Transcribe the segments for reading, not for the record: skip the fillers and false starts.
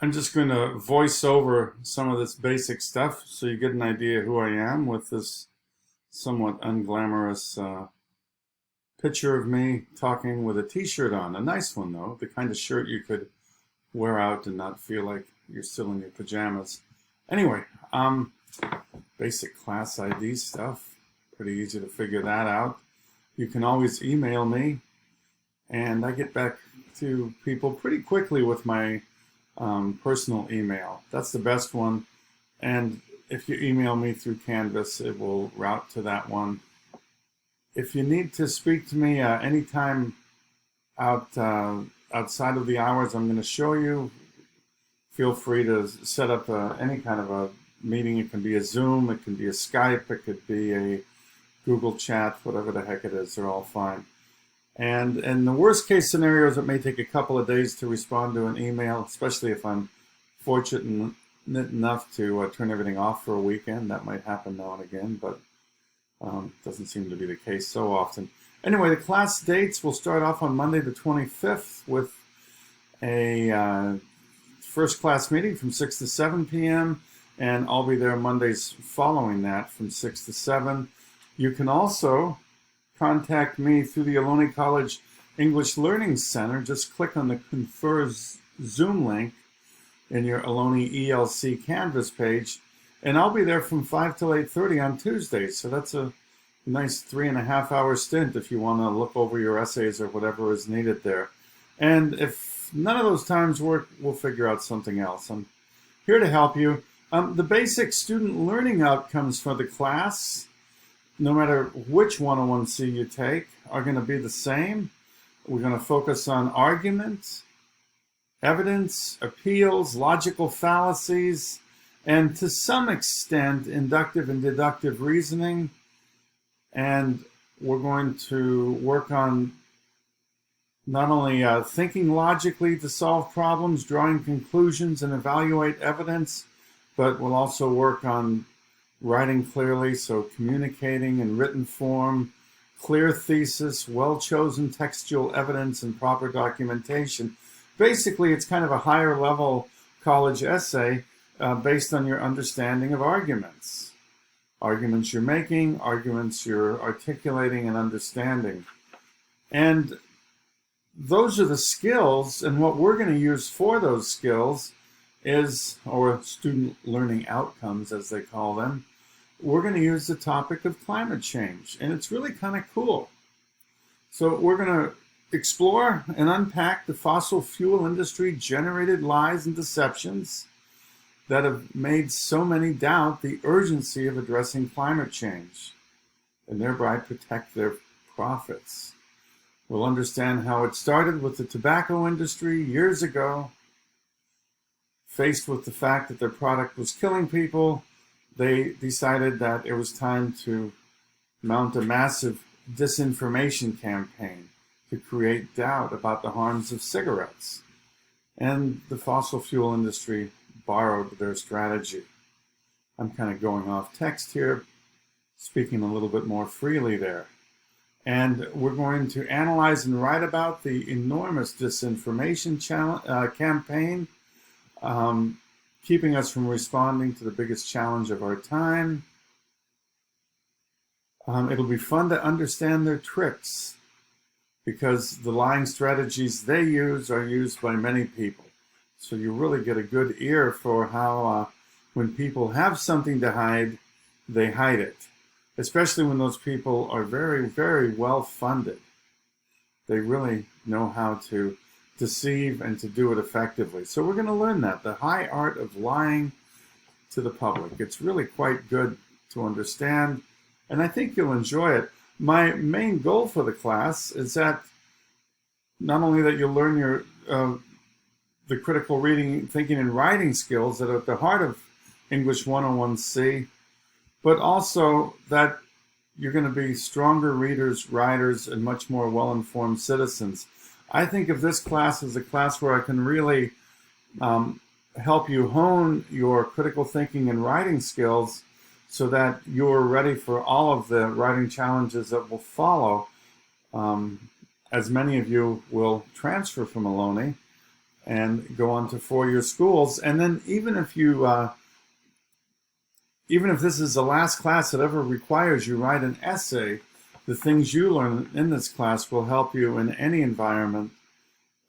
I'm just going to voice over some of this basic stuff so you get an idea who I am with this somewhat unglamorous picture of me talking with a t-shirt on. A nice one, though, the kind of shirt you could wear out and not feel like you're still in your pajamas. Anyway, basic class ID stuff. Pretty easy to figure that out. You can always email me, and I get back to people pretty quickly with my personal email. That's the best one. And if you email me through Canvas, it will route to that one. If you need to speak to me anytime outside of the hours I'm going to show you, feel free to set up any kind of a meeting. It can be a Zoom, it can be a Skype, it could be a Google Chat, whatever the heck it is, they're all fine. And in the worst case scenarios, it may take a couple of days to respond to an email, especially if I'm fortunate enough to turn everything off for a weekend. That might happen now and again, but doesn't seem to be the case so often. Anyway, the class dates will start off on Monday the 25th with a first class meeting from 6 to 7 p.m. and I'll be there Mondays following that from 6 to 7. You can also contact me through the Ohlone College English Learning Center. Just click on the Confer Zoom link in your Ohlone ELC Canvas page, and I'll be there from 5 till 8:30 on Tuesdays. So that's a nice 3.5-hour stint if you want to look over your essays or whatever is needed there. And if none of those times work, we'll figure out something else. I'm here to help you. The basic student learning outcomes for the class, no matter which 101C you take, are going to be the same. We're going to focus on argument, evidence, appeals, logical fallacies, and to some extent, inductive and deductive reasoning. And we're going to work on not only thinking logically to solve problems, drawing conclusions, and evaluate evidence, but we'll also work on writing clearly, so communicating in written form, clear thesis, well-chosen textual evidence, and proper documentation. Basically, it's kind of a higher level college essay based on your understanding of arguments. Arguments you're making, arguments you're articulating and understanding. And those are the skills, and what we're going to use for those skills is, or student learning outcomes as they call them, we're going to use the topic of climate change. And it's really kind of cool. So we're going to explore and unpack the fossil fuel industry generated lies and deceptions that have made so many doubt the urgency of addressing climate change and thereby protect their profits. We'll understand how it started with the tobacco industry years ago. Faced with the fact that their product was killing people, they decided that it was time to mount a massive disinformation campaign to create doubt about the harms of cigarettes. And the fossil fuel industry borrowed their strategy. I'm kind of going off text here, speaking a little bit more freely there. And we're going to analyze and write about the enormous disinformation campaign, keeping us from responding to the biggest challenge of our time. It'll be fun to understand their tricks, because the lying strategies they use are used by many people. So you really get a good ear for how when people have something to hide, they hide it. Especially when those people are very, very well funded. They really know how to deceive and to do it effectively. So we're going to learn that, the high art of lying to the public. It's really quite good to understand, and I think you'll enjoy it. My main goal for the class is that not only that you'll learn your the critical reading, thinking, and writing skills that are at the heart of English 101C, but also that you're going to be stronger readers, writers, and much more well-informed citizens. I think of this class as a class where I can really help you hone your critical thinking and writing skills so that you're ready for all of the writing challenges that will follow. As many of you will transfer from Ohlone, and go on to four-year schools. And then even if this is the last class that ever requires you write an essay, the things you learn in this class will help you in any environment,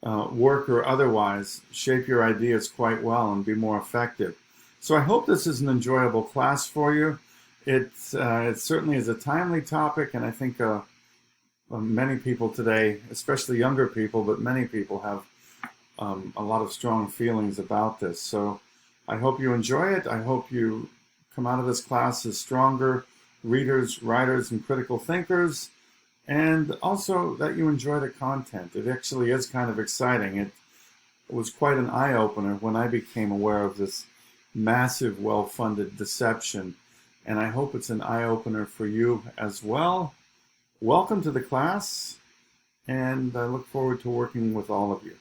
work or otherwise, shape your ideas quite well and be more effective. So I hope this is an enjoyable class for you. It certainly is a timely topic, and I think many people today, especially younger people, but many people have a lot of strong feelings about this. So I hope you enjoy it. I hope you come out of this class as stronger readers, writers, and critical thinkers, and also that you enjoy the content. It actually is kind of exciting. It was quite an eye-opener when I became aware of this massive, well-funded deception, and I hope it's an eye-opener for you as well. Welcome to the class, and I look forward to working with all of you.